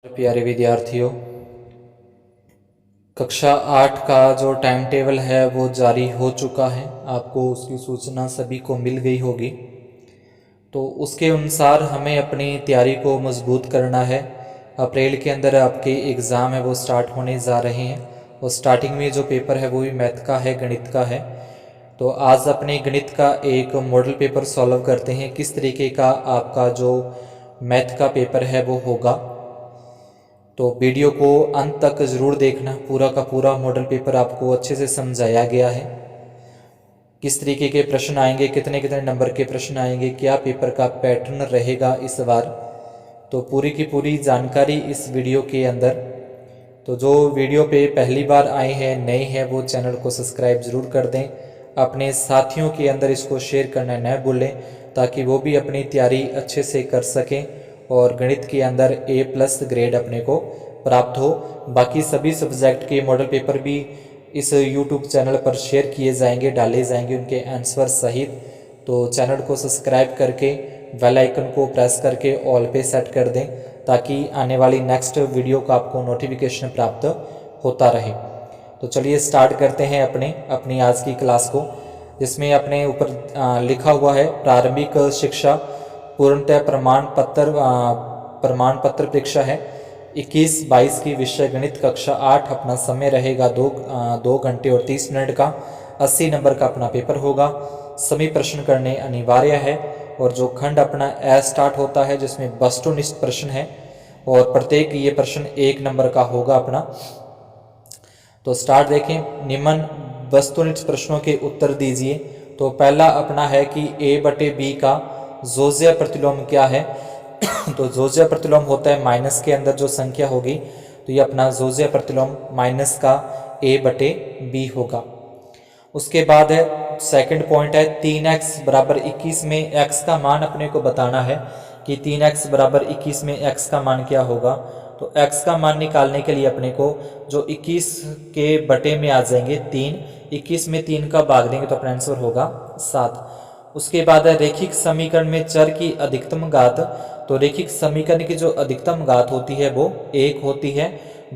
प्यारे विद्यार्थियों, कक्षा 8 का जो टाइम टेबल है वो जारी हो चुका है। आपको उसकी सूचना सभी को मिल गई होगी। तो उसके अनुसार हमें अपनी तैयारी को मजबूत करना है। अप्रैल के अंदर आपके एग्ज़ाम है वो स्टार्ट होने जा रहे हैं और स्टार्टिंग में जो पेपर है वो भी मैथ का है, गणित का है। तो आज अपने गणित का एक मॉडल पेपर सॉल्व करते हैं। किस तरीके का आपका जो मैथ का पेपर है वो होगा। तो वीडियो को अंत तक ज़रूर देखना। पूरा का पूरा मॉडल पेपर आपको अच्छे से समझाया गया है। किस तरीके के प्रश्न आएंगे, कितने कितने नंबर के प्रश्न आएंगे, क्या पेपर का पैटर्न रहेगा इस बार, तो पूरी की पूरी जानकारी इस वीडियो के अंदर। तो जो वीडियो पे पहली बार आए हैं, नए हैं, वो चैनल को सब्सक्राइब ज़रूर कर दें। अपने साथियों के अंदर इसको शेयर करना न भूलें ताकि वो भी अपनी तैयारी अच्छे से कर सकें और गणित के अंदर A+ ग्रेड अपने को प्राप्त हो। बाकी सभी सब्जेक्ट के मॉडल पेपर भी इस YouTube चैनल पर शेयर किए जाएंगे, डाले जाएंगे उनके आंसर सहित। तो चैनल को सब्सक्राइब करके बेल आइकन को प्रेस करके ऑल पे सेट कर दें ताकि आने वाली नेक्स्ट वीडियो का आपको नोटिफिकेशन प्राप्त होता रहे। तो चलिए स्टार्ट करते हैं अपनी आज की क्लास को, जिसमें अपने ऊपर लिखा हुआ है प्रारंभिक शिक्षा पूर्णतः प्रमाण पत्र परीक्षा है 21-22 की विषय गणित कक्षा 8। अपना समय रहेगा 2 घंटे और 30 मिनट का। 80 नंबर का अपना पेपर होगा। सभी प्रश्न करने अनिवार्य है और जो खंड अपना ए स्टार्ट होता है जिसमें वस्तुनिष्ठ प्रश्न है और प्रत्येक ये प्रश्न 1 नंबर का होगा अपना। तो स्टार्ट देखें। निम्न वस्तुनिष्ठ प्रश्नों के उत्तर दीजिए। तो पहला अपना है कि A/B का जोजिया प्रतिलोम क्या है। तो जोजिया प्रतिलोम होता है माइनस के अंदर जो संख्या होगी, तो ये अपना जोजिया प्रतिलोम माइनस का A/B होगा। उसके बाद है सेकंड पॉइंट है 3x बराबर 21 में x का मान अपने को बताना है कि 3x बराबर 21 में x का मान क्या होगा। तो x का मान निकालने के लिए अपने को जो 21 के बटे में आ जाएंगे 3, 21 में 3 का भाग देंगे तो अपना आंसर होगा 7। उसके बाद है रैखिक समीकरण में चर की अधिकतम घात। तो रैखिक समीकरण की जो अधिकतम घात होती है वो 1 होती है।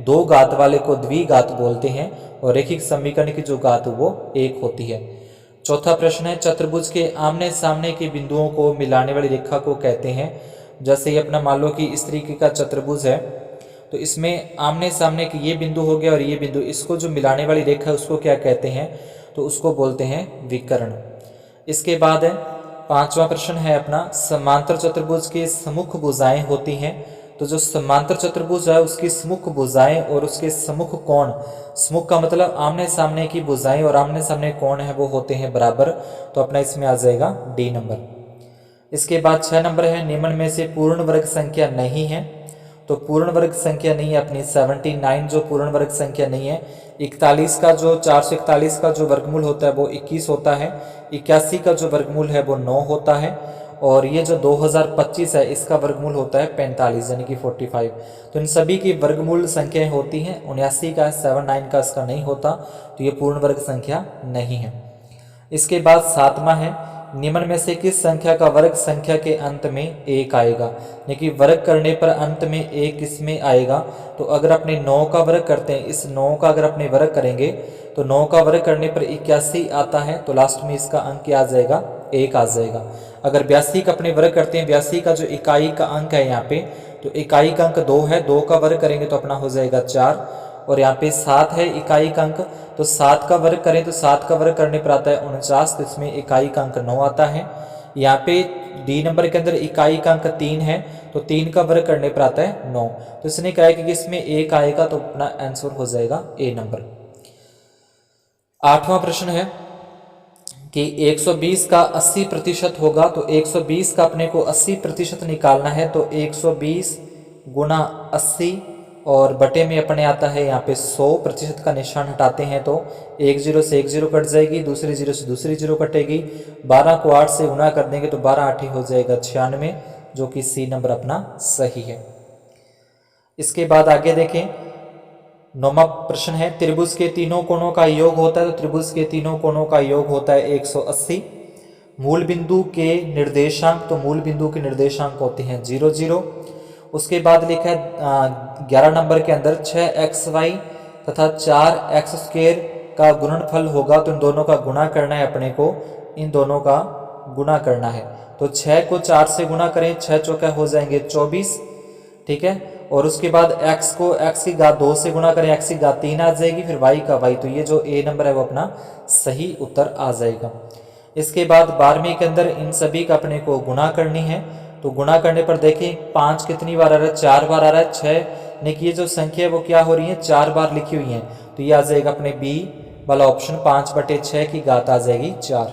2 घात वाले को द्विघात बोलते हैं और रैखिक समीकरण की जो घात वो 1 होती है। चौथा प्रश्न है चतुर्भुज के आमने सामने के बिंदुओं को मिलाने वाली रेखा को कहते हैं। जैसे ये अपना मान लो कि इस तरीके का चतुर्भुज है, तो इसमें आमने सामने के ये बिंदु हो गया और ये बिंदु, इसको जो मिलाने वाली रेखा है उसको क्या कहते हैं, तो उसको बोलते हैं विकर्ण। इसके बाद है पांचवा प्रश्न है अपना समांतर चतुर्भुज के सम्मुख भुजाएं होती हैं। तो जो समांतर चतुर्भुज है उसकी सम्मुख भुजाएं और उसके सम्मुख कोण, सम्मुख का मतलब आमने सामने की भुजाएं और आमने सामने कोण है वो होते हैं बराबर। तो अपना इसमें आ जाएगा D नंबर। इसके बाद 6 नंबर है निम्न में से पूर्ण वर्ग संख्या नहीं है। तो पूर्ण वर्ग संख्या नहीं है अपनी 79 जो पूर्ण वर्ग संख्या नहीं है। 41 का जो 441 का जो वर्गमूल होता है वो 21 होता है। 81 का जो वर्गमूल है वो 9 होता है और ये जो 2025 है इसका वर्गमूल होता है 45 यानी कि 45। तो इन सभी की वर्गमूल संख्याएं होती हैं। 79 का 79 का इसका नहीं होता, तो ये पूर्ण वर्ग संख्या नहीं है। इसके बाद 7वां है निम्न में से किस संख्या का वर्ग संख्या के अंत में 1 आएगा। यानी कि वर्ग करने पर अंत में 1 किसमें आएगा। तो अगर अपने 9 का वर्ग करते हैं, इस 9 का अगर अपने वर्ग करेंगे तो 9 का वर्ग करने पर 81 आता है, तो लास्ट में इसका अंक क्या आ जाएगा, 1 आ जाएगा। अगर 82 का अपने वर्ग करते हैं, 82 का जो इकाई का अंक है यहाँ पे, तो इकाई का अंक 2 है, 2 का वर्ग करेंगे तो अपना हो जाएगा 4। और यहाँ पे 7 है इकाई का अंक, तो 7 का वर्ग करें तो 7 का वर्ग करने पर आता है 49, तो इसमें इकाई का अंक 9 आता है। यहाँ पे D नंबर के अंदर इकाई का अंक 3 है, तो 3 का वर्ग करने पर आता है 9। तो इसने कहा है कि इसमें 1 आएगा, तो अपना आंसर हो जाएगा A नंबर। 8वां प्रश्न है कि 120 का 80% होगा। तो 120 का अपने को 80% निकालना है, तो 120 गुना 80 और बटे में अपने आता है यहाँ पे 100% का निशान हटाते हैं तो 1 0 से 1 0 कट जाएगी, दूसरी 0 से दूसरी 0 कटेगी। 12 को 8 से गुना कर देंगे तो 12 8 हो जाएगा 96, जो कि C नंबर अपना सही है। इसके बाद आगे देखें 9वां प्रश्न है त्रिभुज के तीनों कोणों का योग होता है। तो त्रिभुज के तीनों कोणों का योग होता है 180। मूल बिंदु के निर्देशांक, तो मूल बिंदु के निर्देशांक होते हैं 0 0। उसके बाद लिखा है 11 नंबर के अंदर 6xy तथा 4x² का गुणनफल होगा, तो इन दोनों का गुणा करना है अपने को, इन दोनों का गुणा करना है। तो 6 को 4 से गुणा करें, 6 चौका हो जाएंगे 24, ठीक है। और उसके बाद x को x की घात 2 से गुणा करें, x की घात 3 आ जाएगी, फिर y का y, तो ये जो a नंबर है वो अपना सही उत्तर आ जाएगा। इसके बाद 12वीं के अंदर इन सभी का अपने को गुणा करनी है। तो गुणा करने पर देखें 5 कितनी बार आ रहा है, 4 बार आ रहा है। 6 ने की ये जो संख्या है वो क्या हो रही है, 4 बार लिखी हुई है, तो ये आ जाएगा अपने बी वाला ऑप्शन, 5/6 की घात आ जाएगी 4।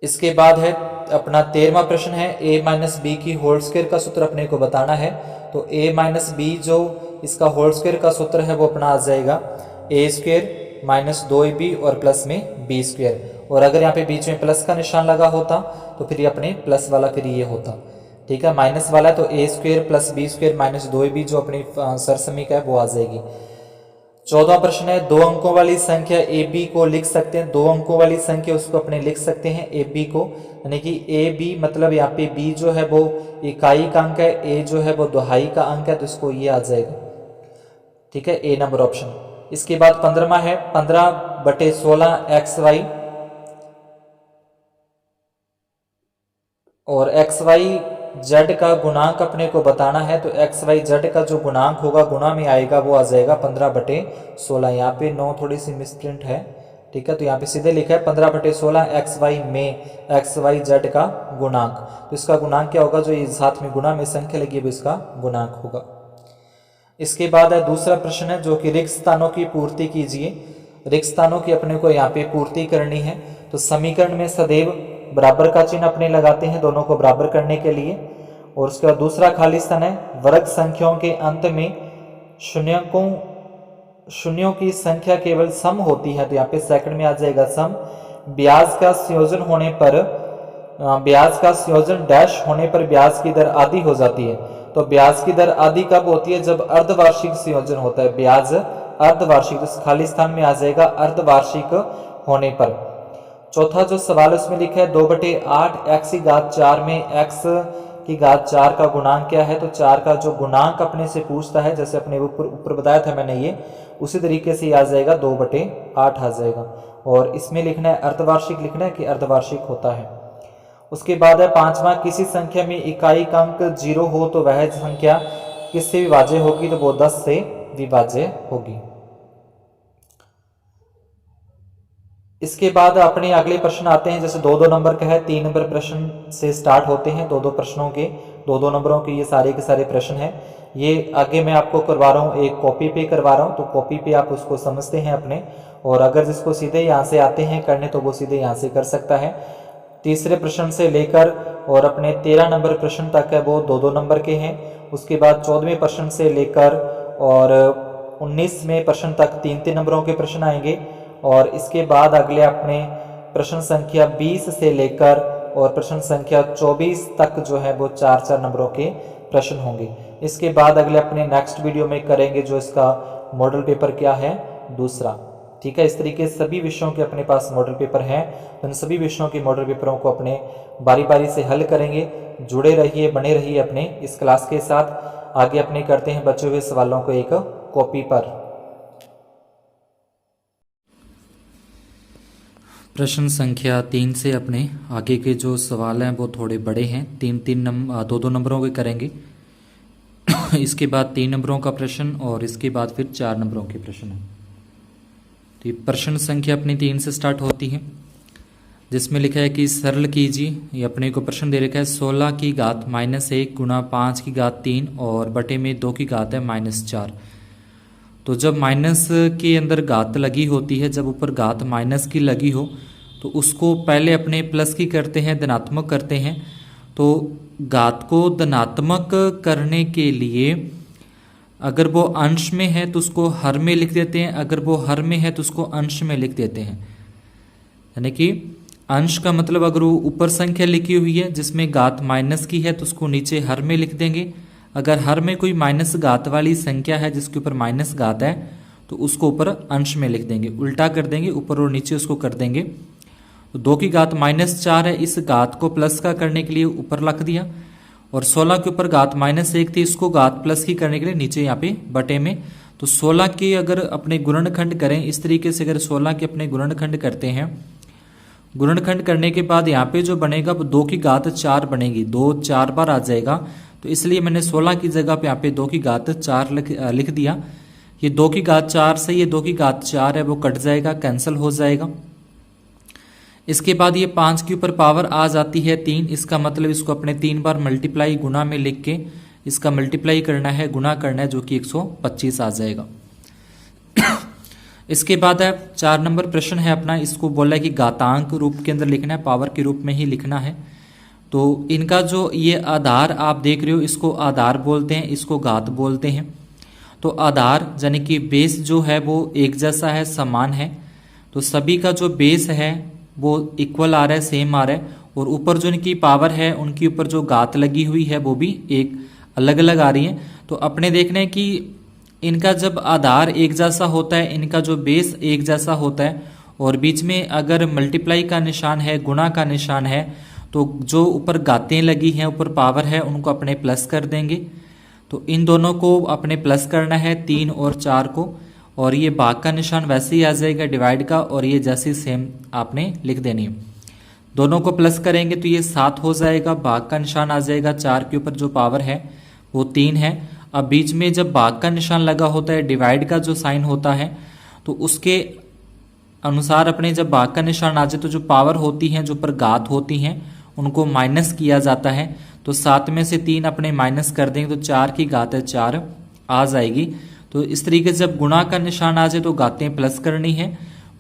इसके बाद है अपना 13वां प्रश्न है, a माइनस बी की होल स्क्वायर का सूत्र अपने को बताना है। तो a माइनस बी जो इसका होल स्क्वायर का सूत्र है वो अपना आ जाएगा a² माइनस 2ab और प्लस में b²। और अगर यहाँ पे बीच में प्लस का निशान लगा होता तो फिर ये अपने प्लस वाला फिर ये होता, ठीक है। माइनस वाला है तो a² plus b² minus 2ab जो अपनी सरसमीका है वो आ जाएगी। 14वां प्रश्न है, 2 अंकों वाली संख्या ए बी को लिख सकते हैं। 2 अंकों वाली संख्या उसको अपने लिख सकते हैं ए बी को, यानी कि ए बी मतलब यहाँ पे बी जो है वो इकाई का अंक है, ए जो है वो दोहाई का अंक है, तो इसको ये आ जाएगा, ठीक है, ए नंबर ऑप्शन। इसके बाद 15वां है, 15/16 xy और xy/z का गुणांक अपने को बताना है। तो xy/z का जो गुणांक होगा गुणा में आएगा वो आ जाएगा 15/16। यहाँ पे 9 थोड़ी सी मिसप्रिंट है, ठीक है, तो यहाँ पे सीधे लिखा है 15/16 xy में xy/z का गुणांक। तो इसका गुणांक क्या होगा, जो ये साथ में गुणा में संख्या लगी है इसका गुणांक होगा। इसके बाद है दूसरा प्रश्न है जो कि रिक्त स्थानों की पूर्ति कीजिए। रिक्त स्थानों की अपने को यहाँ पे पूर्ति करनी है। तो समीकरण में सदैव बराबर का चिन्ह अपने लगाते हैं दोनों को बराबर करने के लिए। और उसके बाद दूसरा खाली स्थान है, वर्ग संख्याओं के अंत में शून्यों की संख्या केवल सम होती है, तो यहाँ पे सेकंड में आ जाएगा सम। ब्याज का संयोजन होने पर ब्याज का संयोजन डैश होने पर ब्याज की दर आधी हो जाती है। तो ब्याज की दर आधी कब होती है, जब अर्धवार्षिक संयोजन होता है। ब्याज अर्धवार्षिक, तो खाली स्थान में आ जाएगा अर्धवार्षिक होने पर। चौथा जो सवाल उसमें लिखा है 2/8 x की घात 4 में x की घात 4 का गुणांक क्या है। तो 4 का जो गुणांक अपने से पूछता है, जैसे अपने ऊपर बताया था मैंने, ये उसी तरीके से आ जाएगा 2/8 आ जाएगा। और इसमें लिखना है अर्धवार्षिक, लिखना है कि अर्धवार्षिक होता है। उसके बाद है 5वां, किसी संख्या में इकाई का अंक 0 हो तो वह संख्या किससे विभाज्य होगी, तो वो 10 से विभाज्य होगी। इसके बाद अपने अगले प्रश्न आते हैं, जैसे 2-2 नंबर का है, 3 नंबर प्रश्न से स्टार्ट होते हैं। 2-2 प्रश्नों के 2-2 नंबरों के ये सारे के सारे प्रश्न हैं। ये आगे मैं आपको करवा रहा हूँ, एक कॉपी पे करवा रहा हूँ, तो कॉपी पे आप उसको समझते हैं अपने। और अगर जिसको सीधे यहाँ से आते हैं करने तो वो सीधे यहाँ से कर सकता है। तीसरे प्रश्न से लेकर और अपने 13 नंबर प्रश्न तक है वो 2-2 नंबर के हैं। उसके बाद 14वें प्रश्न से लेकर और 19वें प्रश्न तक 3-3 नंबरों के प्रश्न आएंगे। और इसके बाद अगले अपने प्रश्न संख्या 20 से लेकर और प्रश्न संख्या 24 तक जो है वो 4-4 नंबरों के प्रश्न होंगे। इसके बाद अगले अपने नेक्स्ट वीडियो में करेंगे जो इसका मॉडल पेपर क्या है, दूसरा, ठीक है। इस तरीके से सभी विषयों के अपने पास मॉडल पेपर हैं, तो इन सभी विषयों के मॉडल पेपरों को अपने बारी बारी से हल करेंगे। जुड़े रहिए, बने रहिए अपने इस क्लास के साथ। आगे अपने करते हैं बचे हुए सवालों को एक कॉपी पर। प्रश्न संख्या 3 से अपने आगे के जो सवाल हैं वो थोड़े बड़े हैं, 2-2 नंबरों के करेंगे। इसके बाद 3 नंबरों का प्रश्न और इसके बाद फिर 4 नंबरों के प्रश्न हैं। तो ये प्रश्न संख्या अपनी 3 से स्टार्ट होती है, जिसमें लिखा है कि सरल कीजिए। ये अपने को प्रश्न दे रखा है 16 की घात -1 गुणा 5 की घात 3 और बटे में 2 की घात है -4। तो जब माइनस के अंदर घात लगी होती है, जब ऊपर घात माइनस की लगी हो तो उसको पहले अपने प्लस की करते हैं, धनात्मक करते हैं। तो घात को धनात्मक करने के लिए अगर वो अंश में है तो उसको हर में लिख देते हैं, अगर वो हर में है तो उसको अंश में लिख देते हैं। यानी कि अंश का मतलब अगर वो ऊपर संख्या लिखी हुई है जिसमें घात माइनस की है तो उसको नीचे हर में लिख देंगे। अगर हर में कोई माइनस घात वाली संख्या है जिसके ऊपर माइनस घात है तो उसको ऊपर अंश में लिख देंगे, उल्टा कर देंगे, ऊपर और नीचे उसको कर देंगे। तो 2 की घात -4 है, इस घात को प्लस का करने के लिए ऊपर रख दिया और 16 के ऊपर घात -1 थी, इसको घात प्लस की करने के लिए नीचे यहाँ पे बटे में, तो 16 के अगर अपने गुणनखंड करें इस तरीके से, अगर 16 के अपने गुणनखंड करते हैं, गुणनखंड करने के बाद यहाँ पे जो बनेगा वो 2 की घात 4 बनेगी, 2 4 बार आ जाएगा, तो इसलिए मैंने 16 की जगह पे यहाँ पे 2 की घात 4 लिख दिया। ये 2 की घात 4 से ये 2 की घात 4 है वो कट जाएगा, कैंसिल हो जाएगा। इसके बाद ये 5 के ऊपर पावर आ जाती है 3, इसका मतलब इसको अपने 3 बार मल्टीप्लाई गुना में लिख के इसका मल्टीप्लाई करना है, गुना करना है, जो कि 125 आ जाएगा। इसके बाद है 4 नंबर प्रश्न है अपना, इसको बोला है कि घातांक रूप के अंदर लिखना है, पावर के रूप में ही लिखना है। तो इनका जो ये आधार आप देख रहे हो इसको आधार बोलते हैं, इसको घात बोलते हैं। तो आधार यानी कि बेस जो है वो एक जैसा है, समान है, तो सभी का जो बेस है वो इक्वल आ रहा है, सेम आ रहा है, और ऊपर जो इनकी पावर है उनके ऊपर जो घात लगी हुई है वो भी एक अलग अलग आ रही है। तो अपने देखना है कि इनका जब आधार एक जैसा होता है, इनका जो बेस एक जैसा होता है, और बीच में अगर मल्टीप्लाई का निशान है, गुणा का निशान है, तो जो ऊपर घातें लगी हैं, ऊपर पावर है, उनको अपने प्लस कर देंगे। तो इन दोनों को अपने प्लस करना है 3 और 4 को, और ये भाग का निशान वैसे ही आ जाएगा डिवाइड का, और ये जैसे सेम आपने लिख देनी है। दोनों को प्लस करेंगे तो ये 7 हो जाएगा, भाग का निशान आ जाएगा, 4 के ऊपर जो पावर है वो 3 है। अब बीच में जब भाग का निशान लगा होता है, डिवाइड का जो साइन होता है, तो उसके अनुसार अपने जब भाग का निशान आ जाए तो जो पावर होती है, जो पर घात होती हैं, उनको माइनस किया जाता है। तो 7 में से 3 अपने माइनस कर देंगे तो 4 की घात 4 आ जाएगी। तो इस तरीके से जब गुणा का निशान आ जाए तो घातें प्लस करनी है,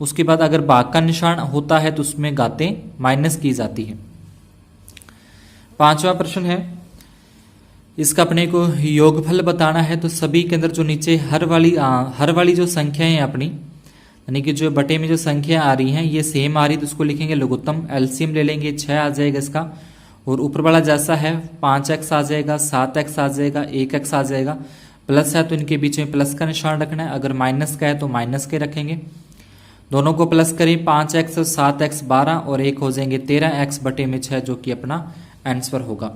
उसके बाद अगर भाग का निशान होता है तो उसमें घातें माइनस की जाती है। 5वां प्रश्न है, इसका अपने को योगफल बताना है। तो सभी के अंदर जो नीचे हर वाली जो संख्या है अपनी, यानी कि जो बटे में जो संख्या आ रही है ये सेम आ रही है, तो उसको लिखेंगे लघुत्तम, एलसीएम ले लेंगे, 6 आ जाएगा इसका, और ऊपर वाला जैसा है 5x आ जाएगा, 7x आ जाएगा, 1x आ जाएगा। प्लस है तो इनके बीच में प्लस का निशान रखना है, अगर माइनस का है तो माइनस के रखेंगे। दोनों को प्लस करें, 5x और 7x 12 और 1 हो जाएंगे 13x बटे में 6, जो कि अपना आंसर होगा।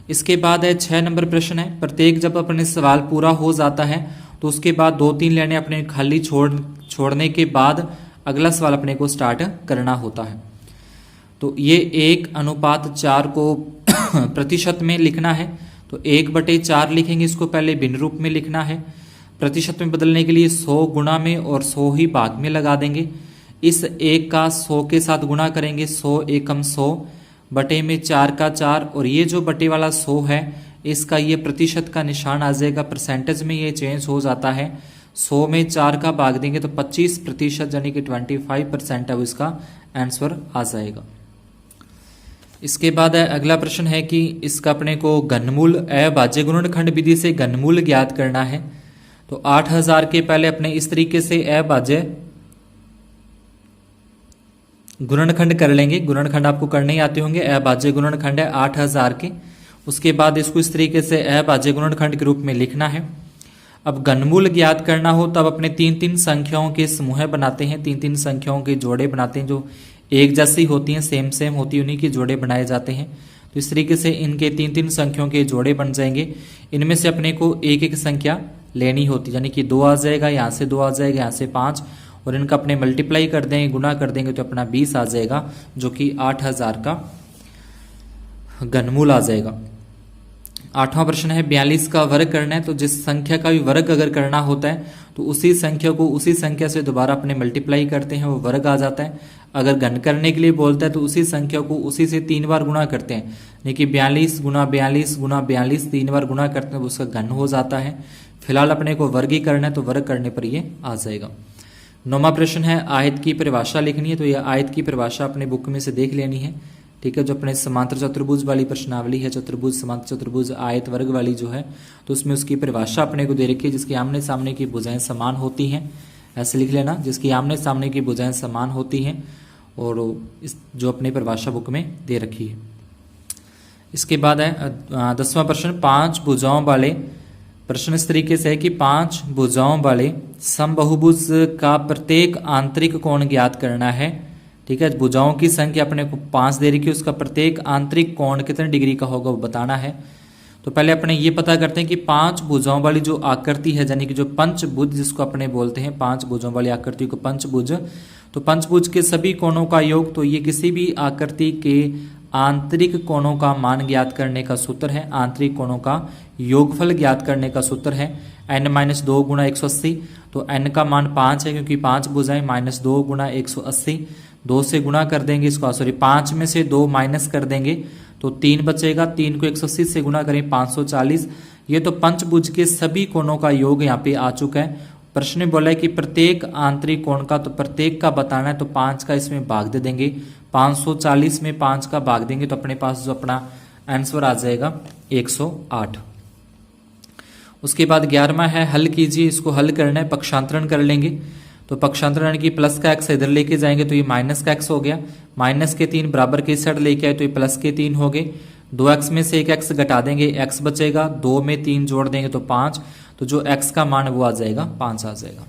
इसके बाद है 6 नंबर प्रश्न है, प्रत्येक जब अपने सवाल पूरा हो जाता है तो उसके बाद 2-3 लाइनें अपने खाली छोड़ने के बाद अगला सवाल अपने को स्टार्ट करना होता है। तो ये 1:4 को प्रतिशत में लिखना है, तो 1/4 लिखेंगे, इसको पहले भिन्न रूप में लिखना है। प्रतिशत में बदलने के लिए 100 गुणा में और 100 ही भाग में लगा देंगे। इस 1 का 100 के साथ गुणा करेंगे, 100 एकम 100 बटे में 4 का 4, और ये जो बटे वाला 100 है इसका ये प्रतिशत का निशान आ जाएगा, परसेंटेज में ये चेंज हो जाता है। 100 में 4 का भाग देंगे तो 25% यानी कि 25% है वो इसका आंसर आ जाएगा। इसके बाद है अगला प्रश्न है कि इसका अपने को घनमूल अभाज्य गुणनखंड विधि से घनमूल ज्ञात करना है। तो 8000 के पहले अपने इस तरीके से अभाज्य गुणनखंड कर लेंगे, गुणनखंड आपको करने ही आते होंगे। अभाज्य गुणनखंड है 8000 के, उसके बाद इसको इस तरीके से अभाज्य गुणनखंड के रूप में लिखना है। अब घनमूल ज्ञात करना हो तब अपने 3-3 संख्याओं के समूह बनाते हैं, 3-3 संख्याओं के जोड़े बनाते हैं, जो एक जैसी होती हैं, सेम होती है, उन्हीं के जोड़े बनाए जाते हैं। तो इस तरीके से इनके 3-3 संख्याओं के जोड़े बन जाएंगे। इनमें से अपने को एक संख्या लेनी होती है, यानी कि 2 आ जाएगा, यहाँ से 2 आ जाएगा, यहाँ से 5, और इनका अपने मल्टीप्लाई कर देंगे, गुना कर देंगे तो अपना 20 आ जाएगा, जो कि 8000 का घनमूल आ जाएगा। 8वां प्रश्न है 42 का वर्ग करना है। तो जिस संख्या का भी वर्ग अगर करना होता है तो उसी संख्या को उसी संख्या से दोबारा अपने मल्टीप्लाई करते हैं, वो वर्ग आ जाता है। अगर घन करने के लिए बोलता है तो उसी संख्या को उसी से 3 बार गुणा करते हैं, यानी कि 42 गुना 42 गुना 42 3 बार गुणा करते हैं, उसका घन हो जाता है। फिलहाल अपने को वर्ग ही करना है, तो वर्ग करने पर ये आ जाएगा। 9वां प्रश्न है आयत की परिभाषा लिखनी है। तो यह आयत की परिभाषा अपने बुक में से देख लेनी है, ठीक है। जो अपने समांतर चतुर्भुज वाली प्रश्नावली है, चतुर्भुज समांतर चतुर्भुज आयत वर्ग वाली जो है, तो उसमें उसकी परिभाषा अपने को दे रखी है, जिसकी आमने सामने की भुजाएं समान होती हैं, ऐसे लिख लेना, जिसकी आमने सामने की भुजाएं समान होती हैं, और इस जो अपनी परिभाषा बुक में दे रखी है। इसके बाद है 10वां प्रश्न 5 भुजाओं वाले। प्रश्न इस तरीके से है कि 5 भुजाओं वाले समबाहुभुज का प्रत्येक आंतरिक कोण ज्ञात करना है, ठीक है। भुजाओं की संख्या अपने को 5 दे रखी है, उसका प्रत्येक आंतरिक कोण कितने डिग्री का होगा वो बताना है। तो पहले अपने ये पता करते हैं कि पांच भुजाओं वाली जो आकृति है, यानी कि जो पंचभुज जिसको अपने बोलते हैं, पांच भुजाओं वाली आकृति को पंचभुज। तो पंचभुज के सभी कोणों का योग, तो ये किसी भी आकृति के आंतरिक कोणों का मान ज्ञात करने का सूत्र है, आंतरिक कोणों का योगफल ज्ञात करने का सूत्र है n-2 गुणा 180। तो n का मान 5 है क्योंकि 5 भुजाएं, -2 गुणा 180, 2 से गुणा कर देंगे इसको, सॉरी 5 में से 2 माइनस कर देंगे तो 3 बचेगा, 3 को 180 से गुणा करें 540। ये तो पंचभुज के सभी कोणों का योग यहाँ पे आ चुका है। प्रश्न में बोला है कि प्रत्येक आंतरिक कोण का, तो प्रत्येक का बताना है, तो 5 का इसमें भाग दे देंगे, 540 में 5 का भाग देंगे तो अपने पास जो अपना आंसर आ जाएगा 108। उसके बाद 11वां है हल कीजिए। इसको हल करना है, पक्षांतरण कर लेंगे। तो पक्षांतरण की प्लस का x इधर लेके जाएंगे तो ये माइनस का x हो गया, माइनस के 3 बराबर के साइड लेके आए तो ये प्लस के 3 हो गए। 2x में से एक x घटा देंगे, x बचेगा, 2 में 3 जोड़ देंगे तो 5, तो जो x का मान वो आ जाएगा 5 आ जाएगा।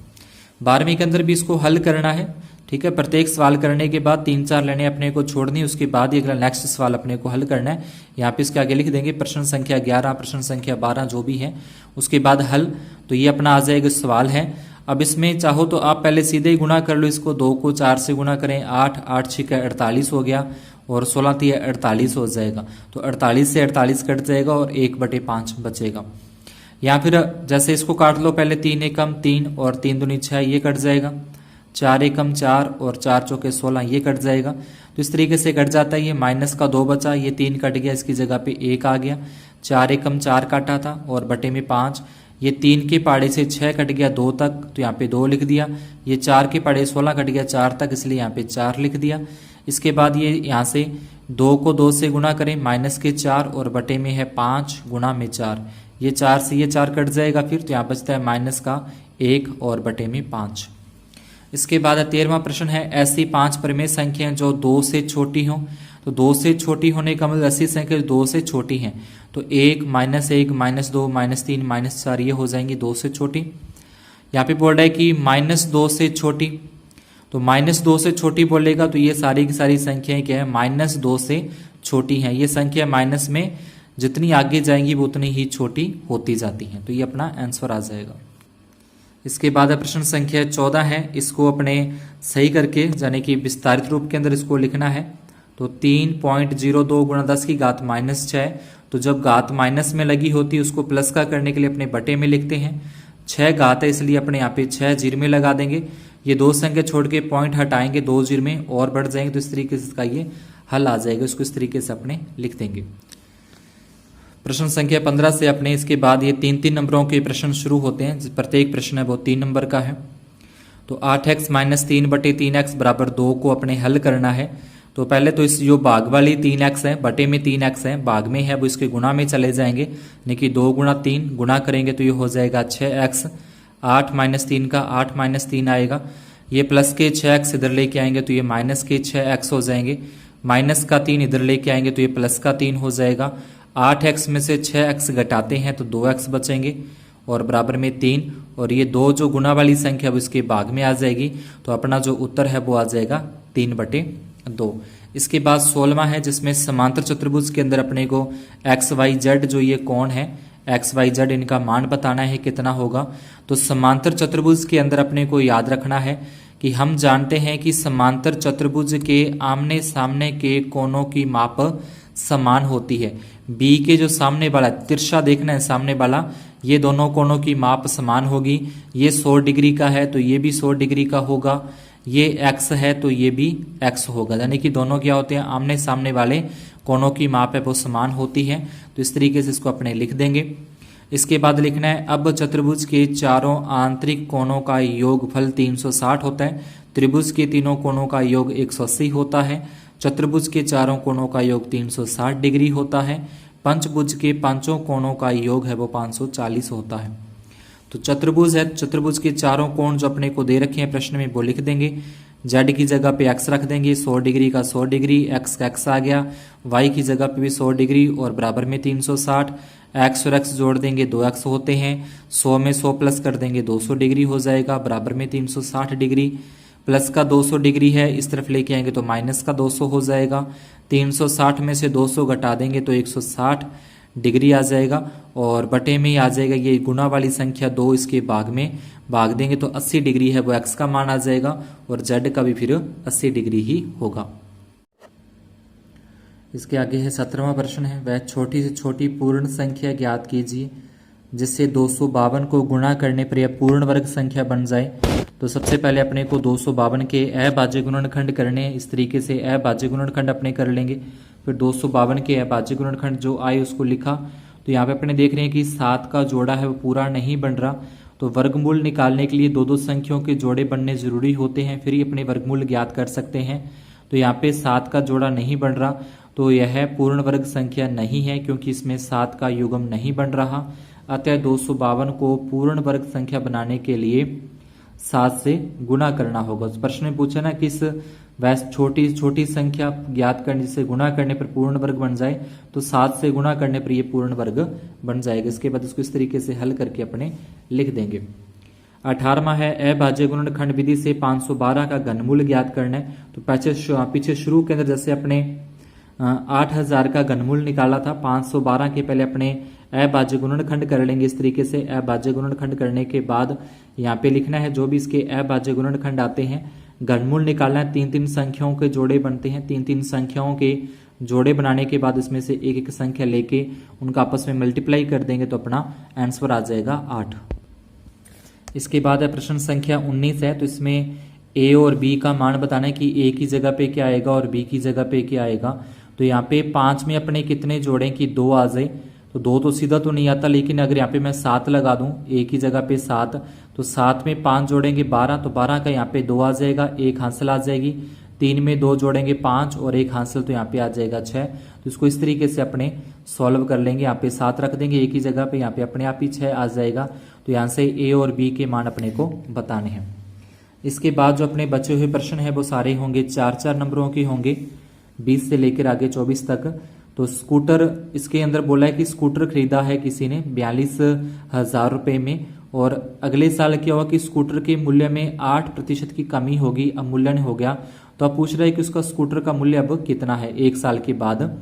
12वीं के अंदर भी इसको हल करना है, ठीक है। प्रत्येक सवाल करने के बाद 3-4 लेने अपने को छोड़नी, उसके बाद ही अगला नेक्स्ट सवाल अपने को हल करना है। यहाँ पे इसके आगे लिख देंगे प्रश्न संख्या 11, प्रश्न संख्या 12 जो भी है, उसके बाद हल। तो ये अपना आ जाएगा सवाल है। अब इसमें चाहो तो आप पहले सीधे ही गुणा कर लो इसको, 2 को 4 से गुणा करें, 8, 8 6 48 हो गया और 16 3 48 हो जाएगा। तो 48 से 48 कट जाएगा और 1/5 बचेगा। या फिर जैसे इसको काट लो, पहले 3 एकम 3 और 3 दूनी 6 ये कट जाएगा, 4 एकम 4 और 4 चौके 16 ये कट जाएगा। तो इस तरीके से कट जाता है। ये माइनस का 2 बचा, ये 3 कट गया, इसकी जगह पे 1 आ गया। 4 एकम 4 काटा था और बटे में 5, ये 3 के पाड़े से 6 कट गया 2 तक, तो यहाँ पे 2 लिख दिया। ये 4 के पाड़े 16 कट गया 4 तक, इसलिए यहाँ पे 4 लिख दिया। इसके बाद ये यहाँ से 2 को 2 से गुणा करें, माइनस के 4 और बटे में है 5 गुणा में 4, ये 4 से ये 4 कट जाएगा फिर, तो यहाँ बचता है माइनस का 1 और बटे में 5। इसके बाद 13वां प्रश्न है, ऐसी 5 परिमेय संख्याएं जो 2 से छोटी हों। तो 2 से छोटी होने का मतलब ऐसी संख्या 2 से छोटी हैं, तो 1, -1, -2, -3, -4 ये हो जाएंगी 2 से छोटी। यहाँ पे बोल रहा है कि -2 से छोटी, तो -2 से छोटी बोलेगा तो ये सारी की सारी संख्याएं क्या है, -2 से छोटी हैं। ये संख्या माइनस में जितनी आगे जाएंगी वो उतनी ही छोटी होती जाती हैं, तो ये अपना आंसर आ जाएगा। इसके बाद प्रश्न संख्या 14 है, इसको अपने सही करके यानी कि विस्तारित रूप के अंदर इसको लिखना है। तो 3.02 गुणा 10 की घात -6, तो जब घात माइनस में लगी होती है उसको प्लस का करने के लिए अपने बटे में लिखते हैं। 6 घात है इसलिए अपने यहाँ पे 6 जीरो में लगा देंगे। ये 2 संख्या छोड़ के पॉइंट हटाएंगे, 2 जीरो में और बढ़ जाएंगे, तो इस तरीके से इसका ये हल आ जाएगा। इसको इस तरीके से अपने लिख देंगे। प्रश्न संख्या 15 से अपने इसके बाद ये 3-3 नंबरों के प्रश्न शुरू होते हैं। प्रत्येक प्रश्न है वो 3 नंबर का है। तो 8x - 3/3x बराबर 2 को अपने हल करना है। तो पहले तो इस जो भाग वाली 3x है, बटे में 3x है, भाग में है वो इसके गुणा में चले जाएंगे, यानी कि 2 गुणा 3 गुणा करेंगे तो ये हो जाएगा 6x। 8 - 3 का 8 - 3 आएगा, ये प्लस के 6x इधर लेके आएंगे तो ये माइनस के 6x हो जाएंगे, माइनस का 3 इधर लेके आएंगे तो ये प्लस का 3 हो जाएगा। 8x में से 6x घटाते हैं तो 2x बचेंगे और बराबर में 3, और ये 2 जो गुणा वाली संख्या वो इसके भाग में आ जाएगी, तो अपना जो उत्तर है वो आ जाएगा 3/2। इसके बाद 16वां है जिसमें समांतर चतुर्भुज के अंदर अपने को XYZ जो ये कोण है XYZ इनका मान बताना है कितना होगा। तो समांतर चतुर्भुज के अंदर अपने को याद रखना है कि हम जानते हैं कि समांतर चतुर्भुज के आमने सामने के कोणों की माप समान होती है। बी के जो सामने वाला तिरछा देखना है सामने वाला, ये दोनों कोणों की माप समान होगी। ये 100 डिग्री का है तो ये भी 100 डिग्री का होगा, ये x है तो ये भी x होगा, यानी कि दोनों क्या होते हैं, आमने सामने वाले कोणों की माप है वो समान होती है। तो इस तरीके से इसको अपने लिख देंगे। इसके बाद लिखना है, अब चतुर्भुज के चारों आंतरिक कोणों का योगफल 360 होता है, त्रिभुज के तीनों कोणों का योग 180 होता है, चतुर्भुज के चारों कोणों का योग 360 डिग्री होता है, पंचभुज के पांचों कोणों का योग है वो 540 होता है। तो चतुर्भुज है, चतुर्भुज के चारों कोण जो अपने को दे रखे हैं प्रश्न में वो लिख देंगे। z की जगह पे x रख देंगे, 100 डिग्री का 100 डिग्री, x का x आ गया, y की जगह पे भी 100 डिग्री और बराबर में 360, x और x जोड़ देंगे 2x होते हैं, 100 में 100 प्लस कर देंगे 200 डिग्री हो जाएगा, बराबर में 360 डिग्री, प्लस का 200 डिग्री है इस तरफ लेके आएंगे तो माइनस का 200 हो जाएगा, 360 में से 200 घटा देंगे तो 160 डिग्री आ जाएगा और बटे में ही आ जाएगा ये गुना वाली संख्या 2 इसके भाग में भाग देंगे तो 80 डिग्री है वो x का मान आ जाएगा और z का भी फिर 80 डिग्री ही होगा। इसके आगे है 17वां प्रश्न है, वह छोटी से छोटी पूर्ण संख्या ज्ञात कीजिए जिससे 252 को गुणा करने पर यह पूर्ण वर्ग संख्या बन जाए। तो सबसे पहले अपने को 252 के अभाज्य गुणनखंड करने हैं। इस तरीके से अभाज्य गुणनखंड अपने कर लेंगे। फिर 252 के अभाज्य गुणनखंड जो आए उसको लिखा। तो यहाँ पे अपने देख रहे हैं कि 7 का जोड़ा है वो पूरा नहीं बन रहा, तो वर्गमूल निकालने के लिए दो संख्याओं के जोड़े बनने जरूरी होते हैं, फिर ही अपने वर्गमूल ज्ञात कर सकते हैं। तो यहाँ पे 7 का जोड़ा नहीं बन रहा, तो यह पूर्ण वर्ग संख्या नहीं है क्योंकि इसमें 7 का युग्म नहीं बन रहा। अतः 252 को पूर्ण वर्ग संख्या बनाने के लिए 7 से गुणा करना होगा। उस प्रश्न में पूछा ना किस वैसे छोटी संख्या ज्ञात करने से गुणा करने पर पूर्ण वर्ग बन जाए, तो 7 से गुणा करने पर ये पूर्ण वर्ग बन जाएगा। इसके बाद इसको इस तरीके से हल करके अपने लिख देंगे। 18वां है, अभाज्य गुणनखंड विधि से 512 का घनमूल ज्ञात करना है। तो पीछे शुरू के अंदर जैसे अपने 8000 का घनमूल निकाला था, 512 के पहले अपने अभाज्य गुणनखंड कर लेंगे। इस तरीके से अभाज्य गुणनखंड करने के बाद यहाँ पे लिखना है जो भी इसके अभाज्य गुणनखंड आते हैं, घनमूल निकालना है। 3-3 संख्याओं के जोड़े बनते हैं, 3-3 संख्याओं के जोड़े बनाने के बाद इसमें से एक एक संख्या लेके उनका आपस में मल्टीप्लाई कर देंगे तो अपना आंसर आ जाएगा 8। इसके बाद है प्रश्न संख्या 19 है। तो इसमें ए और बी का मान बताना है कि ए की जगह पे क्या आएगा और बी की जगह पे क्या आएगा। तो यहाँ पे 5 में अपने कितने जोड़ें कि 2 आ जाए, तो 2 तो सीधा तो नहीं आता, लेकिन अगर यहाँ पे मैं 7 लगा दूं, ए की जगह पे 7, तो 7 में 5 जोड़ेंगे 12, तो 12 का यहाँ पे 2 आ जाएगा, एक हासिल आ जाएगी। 3 में 2 जोड़ेंगे 5 और एक हासिल, तो यहाँ पे आ जाएगा 6। तो इसको इस तरीके से अपने सॉल्व कर लेंगे। यहाँ पे 7 रख देंगे ए की जगह पे, यहाँ पे अपने आप ही 6 आ जाएगा। तो यहाँ से ए और बी के मान अपने को बताने हैं। इसके बाद जो अपने बचे हुए प्रश्न है वो सारे होंगे 4-4 नंबरों के होंगे, 20 से लेकर आगे 24 तक। तो स्कूटर इसके अंदर बोला है कि स्कूटर खरीदा है किसी ने 42,000 रुपए में, और अगले साल क्या हुआ कि स्कूटर के मूल्य में 8% की कमी होगी, अवमूल्यन हो गया। तो अब पूछ रहा है कि उसका स्कूटर का मूल्य अब कितना है 1 साल के बाद।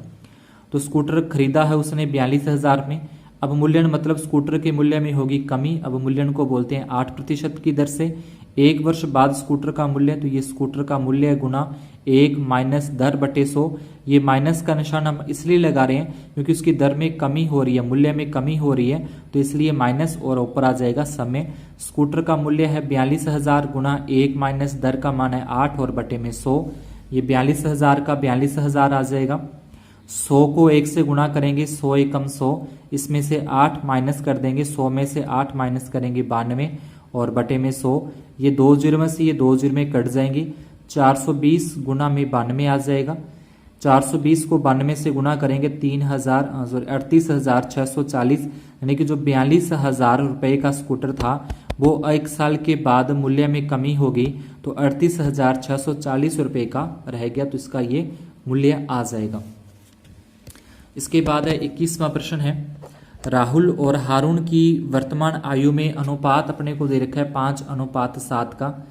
तो स्कूटर खरीदा है उसने 42,000 में, अवमूल्यन मतलब स्कूटर के मूल्य में होगी कमी, अवमूल्यन को बोलते हैं 8% की दर से। 1 वर्ष बाद स्कूटर का मूल्य, तो ये स्कूटर का मूल्य गुना 1 माइनस दर बटे 100। ये माइनस का निशान हम इसलिए लगा रहे हैं क्योंकि उसकी दर में कमी हो रही है, मूल्य में कमी हो रही है, तो इसलिए माइनस और ऊपर आ जाएगा समय। स्कूटर का मूल्य है 42,000 गुना 1 माइनस दर का मान है 8 और बटे में 100। ये 42,000 का 42,000 आ जाएगा। 100 को 1 से गुणा करेंगे, 100 एकम 100, इसमें से 8 माइनस कर देंगे, 100 में से 8 माइनस करेंगे 92 और बटे में 100। ये 2 जीरो से ये 2 जीरो में कट जाएंगे। 420 गुना में 92 आ जाएगा। 420 को 92 से गुना करेंगे 38,640, यानी कि जो 42,000 रुपए का स्कूटर था वो 1 साल के बाद मूल्य में कमी होगी, तो 38,640 रुपए का रह गया, तो इसका ये मूल्य आ जाएगा। इसके बाद है 21वां प्रश्न है, राहुल और हारून की वर्तमान आयु में अनुपात अपने को दे रखा है 5:7 का।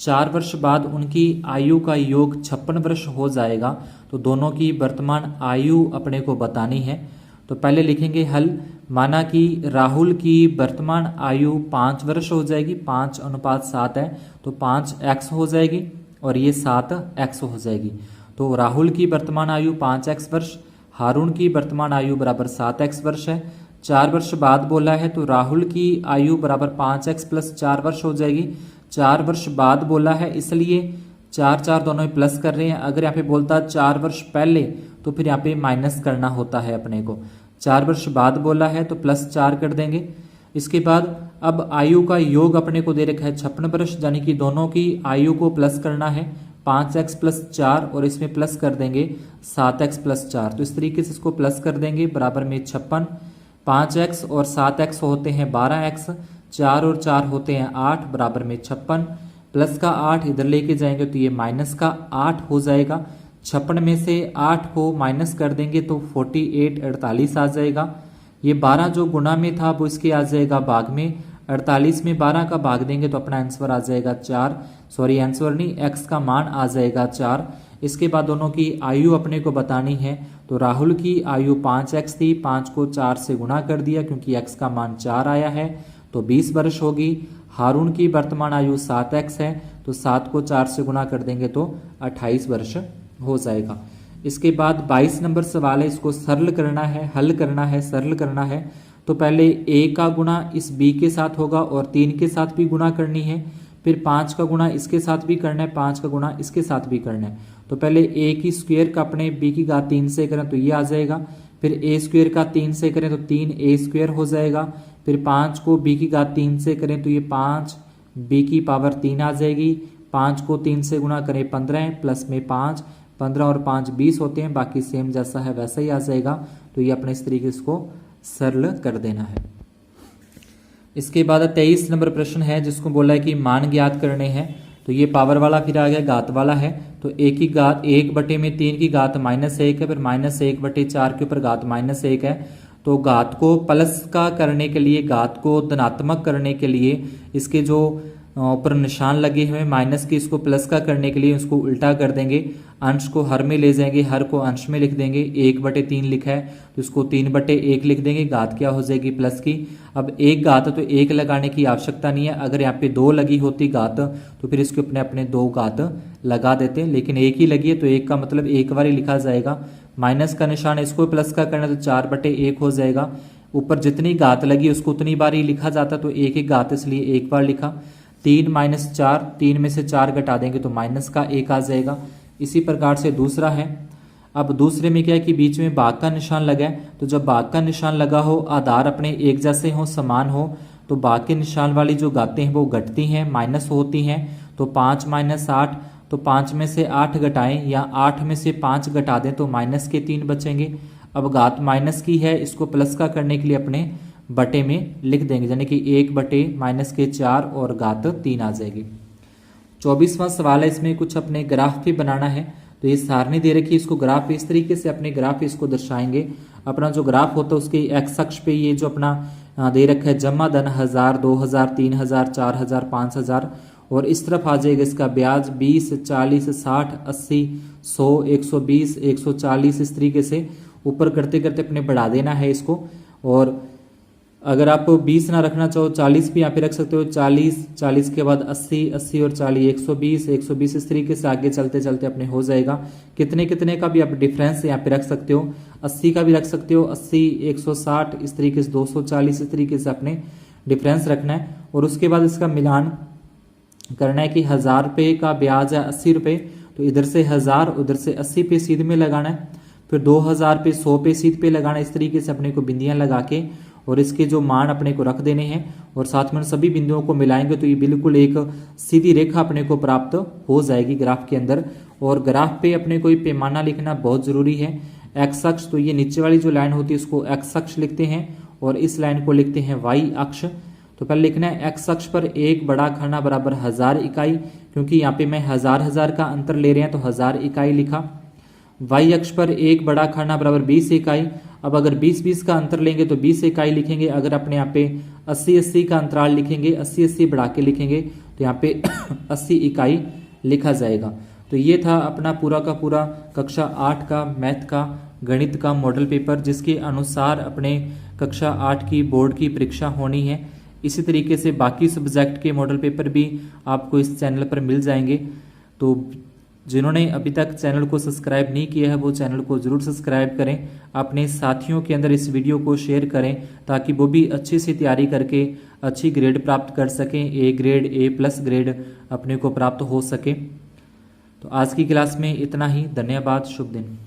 4 वर्ष बाद उनकी आयु का योग 56 वर्ष हो जाएगा। तो दोनों की वर्तमान आयु अपने को बतानी है। तो पहले लिखेंगे हल। माना कि राहुल की वर्तमान आयु 5 वर्ष हो जाएगी, 5:7 है तो 5x हो जाएगी और ये 7x हो जाएगी। तो राहुल की वर्तमान आयु 5x वर्ष, हारून की वर्तमान आयु बराबर 7x वर्ष है। 4 वर्ष बाद बोला है तो राहुल की आयु बराबर 5x प्लस 4 वर्ष हो जाएगी। 4 वर्ष बाद बोला है इसलिए 4 दोनों में प्लस कर रहे हैं। अगर यहाँ पे बोलता 4 वर्ष पहले तो फिर यहाँ पे माइनस करना होता है अपने को। 4 वर्ष बाद बोला है तो प्लस 4 कर देंगे। इसके बाद अब आयु का योग अपने को दे रखा है 56 वर्ष, यानी कि दोनों की आयु को प्लस करना है 5x प्लस 4 और इसमें प्लस कर देंगे 7x प्लस 4। तो इस तरीके से इसको प्लस कर देंगे बराबर में 56। 5x और 7x होते हैं 12x, 4 और 4 होते हैं 8 बराबर में 56। प्लस का 8 इधर लेके जाएंगे तो ये माइनस का 8 हो जाएगा। 56 में से 8 को माइनस कर देंगे तो 48 आ जाएगा। ये 12 जो गुना में था वो इसके आ जाएगा भाग में। 48 में 12 का भाग देंगे तो अपना आंसर आ जाएगा 4, सॉरी आंसर नहीं, x का मान आ जाएगा 4। इसके बाद दोनों की आयु अपने को बतानी है। तो राहुल की आयु 5x थी, 5 को 4 से गुणा कर दिया क्योंकि x का मान 4 आया है तो 20 वर्ष होगी। हारून की वर्तमान आयु 7x है तो 7 को 4 से गुणा कर देंगे तो 28 वर्ष हो जाएगा। इसके बाद 22 नंबर सवाल है, इसको सरल करना है, हल करना है, सरल करना है। तो पहले a का गुणा इस b के साथ होगा और 3 के साथ भी गुणा करनी है, फिर 5 का गुणा इसके साथ भी करना है, 5 का गुणा इसके साथ भी करना है। तो पहले a की स्क्वायर का अपने b की घात 3 से करें तो ये आ जाएगा, फिर a स्क्वायर का 3 से करें तो 3a स्क्वायर हो जाएगा, फिर 5 को b की घात 3 से करें तो ये 5 b की पावर 3 आ जाएगी। 5 को 3 से गुणा करें 15 प्लस में 5, 15 और 5 20 होते हैं, बाकी सेम जैसा है वैसा ही आ जाएगा। तो ये अपने इस तरीके इसको सरल कर देना है। इसके बाद 23 नंबर प्रश्न है जिसको बोला है कि मान ज्ञात करने हैं। तो ये पावर वाला फिर आ गया, घात वाला है। तो a की घात 1/3 की घात -1 है, फिर -1/4 के ऊपर घात -1 है। तो घात को प्लस का करने के लिए, घात को धनात्मक करने के लिए इसके जो ऊपर निशान लगे हुए माइनस के, इसको प्लस का करने के लिए उसको उल्टा कर देंगे, अंश को हर में ले जाएंगे, हर को अंश में लिख देंगे। 1/3 लिखा है तो इसको 3/1 लिख देंगे, घात क्या हो जाएगी प्लस की। अब एक घात तो एक लगाने की आवश्यकता नहीं है, अगर यहाँ पे 2 लगी होती घात तो फिर इसके अपने अपने 2 घात लगा देते, लेकिन एक ही लगी है तो एक का मतलब एक बार ही लिखा जाएगा। माइनस का निशान इसको प्लस का करना तो 4/1 हो जाएगा। ऊपर जितनी घात लगी उसको उतनी बार ही लिखा जाता, तो एक एक घात इसलिए एक बार लिखा। 3 - 4, 3 में से 4 घटा देंगे तो -1 आ जाएगा। इसी प्रकार से दूसरा है। अब दूसरे में क्या है कि बीच में भाग का निशान लगा है, तो जब भाग का निशान लगा हो, आधार अपने एक जैसे हो, समान हो, तो भाग के निशान वाली जो घातें हैं वो घटती हैं, माइनस होती हैं। तो 5 - 8, तो 5 में से 8 घटाएं या 8 में से 5 घटा दें तो -3 बचेंगे। अब घात माइनस की है, इसको प्लस का करने के लिए अपने बटे में लिख देंगे, यानी कि 1/-4 और घात 3 आ जाएगी। 24वां सवाल है, इसमें कुछ अपने ग्राफ भी बनाना है। तो ये सारणी दे रखी है, इसको ग्राफ इस तरीके से अपने ग्राफ इसको दर्शाएंगे। अपना जो ग्राफ होता है उसके एक्स अक्ष पे ये जो अपना दे रखा है जमा धन 1000, 2000, 3000, 4000, 5000, और इस तरफ आ जाएगा इसका ब्याज 20, 40, 60, 80, 100, 120, 140, इस तरीके से ऊपर करते करते अपने बढ़ा देना है इसको। और अगर आप 20 ना रखना चाहो 40 भी यहाँ पे रख सकते हो। 40, 40 के बाद 80, 80 और 40, 120, 120, इस तरीके से आगे चलते चलते अपने हो जाएगा। कितने कितने का भी आप डिफरेंस यहाँ पे रख सकते हो, 80 का भी रख सकते हो, 80, 160, इस तरीके से 240, इस तरीके से अपने डिफरेंस रखना है। और उसके बाद इसका मिलान करना है कि 1000 रुपये का ब्याज है 80 रुपये, तो इधर से 1000, उधर से 80 पे सीध में लगाना है, फिर 2000 पे 100 पे सीध पे लगाना है। इस तरीके से अपने को बिंदियां लगा के और इसके जो मान अपने को रख देने हैं और साथ में सभी बिंदुओं को मिलाएंगे तो ये बिल्कुल एक सीधी रेखा अपने को प्राप्त हो जाएगी ग्राफ के अंदर। और ग्राफ पे अपने को पैमाना लिखना बहुत जरूरी है। एक्स अक्ष, तो ये नीचे वाली जो लाइन होती है उसको एक्स अक्ष लिखते हैं और इस लाइन को लिखते हैं वाई अक्ष। तो पहले लिखना है एक्स अक्ष पर एक बड़ा खाना बराबर 1000 इकाई, क्योंकि यहाँ पे मैं 1000 का अंतर ले रहे हैं तो 1000 इकाई लिखा। वाई अक्ष पर एक बड़ा खाना बराबर 20 इकाई। अब अगर 20-20 का अंतर लेंगे तो 20 इकाई लिखेंगे। अगर अपने यहाँ पे 80-80 का अंतराल लिखेंगे, 80-80 बढ़ा के लिखेंगे तो यहाँ पे 80 इकाई लिखा जाएगा। तो ये था अपना पूरा का पूरा कक्षा 8 का मैथ का गणित का मॉडल पेपर, जिसके अनुसार अपने कक्षा 8 की बोर्ड की परीक्षा होनी है। इसी तरीके से बाकी सब्जेक्ट के मॉडल पेपर भी आपको इस चैनल पर मिल जाएंगे। तो जिन्होंने अभी तक चैनल को सब्सक्राइब नहीं किया है वो चैनल को ज़रूर सब्सक्राइब करें, अपने साथियों के अंदर इस वीडियो को शेयर करें ताकि वो भी अच्छी सी तैयारी करके अच्छी ग्रेड प्राप्त कर सकें, ए ग्रेड, A+ ग्रेड अपने को प्राप्त हो सके। तो आज की क्लास में इतना ही। धन्यवाद, शुभ दिन।